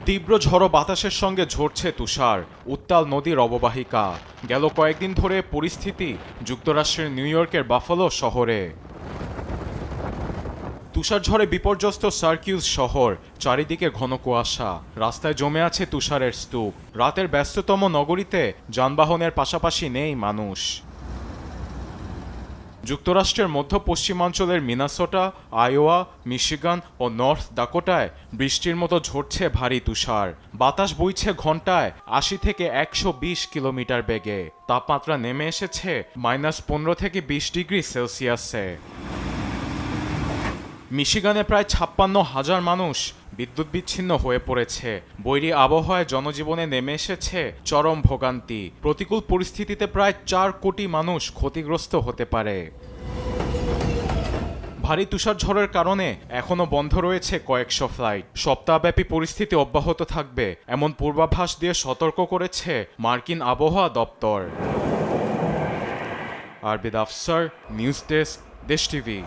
তীব্র ঝড়ো বাতাসের সঙ্গে ঝরছে তুষার, উত্তাল নদীর অববাহিকা। গেল কয়েকদিন ধরে পরিস্থিতি যুক্তরাষ্ট্রের নিউ ইয়র্কের বাফালো শহরে। তুষারঝড়ে বিপর্যস্ত সার্কিউস শহর, চারিদিকে ঘন কুয়াশা, রাস্তায় জমে আছে তুষারের স্তূপ। রাতের ব্যস্ততম নগরীতে যানবাহনের পাশাপাশি নেই মানুষ। যুক্তরাষ্ট্রের মধ্য পশ্চিমাঞ্চলের মিনেসোটা, আইওয়া, মিশিগান ও নর্থ ডাকোটায় বৃষ্টির মতো ঝরছে ভারী তুষার। বাতাস বইছে ঘন্টায় ৮০ থেকে ১২০ কিলোমিটার বেগে। তাপমাত্রা নেমে এসেছে -১৫ থেকে ২০ ডিগ্রি সেলসিয়াসে। মিশিগানে প্রায় ৫৬,০০০ মানুষ বিদ্যুৎ বিচ্ছিন্ন হয়ে পড়েছে। বৈরী আবহাওয়ায় জনজীবনে নেমে এসেছে চরম ভোগান্তি। প্রতিকূল পরিস্থিতিতে প্রায় ৪ কোটি মানুষ ক্ষতিগ্রস্ত হতে পারে। ভারী তুষারঝড়ের কারণে এখনও বন্ধ রয়েছে কয়েকশো ফ্লাইট। সপ্তাহব্যাপী পরিস্থিতি অব্যাহত থাকবে এমন পূর্বাভাস দিয়ে সতর্ক করেছে মার্কিন আবহাওয়া দপ্তর। আরবিদ আফসার, নিউজ ডেস্ক, দেশ টিভি।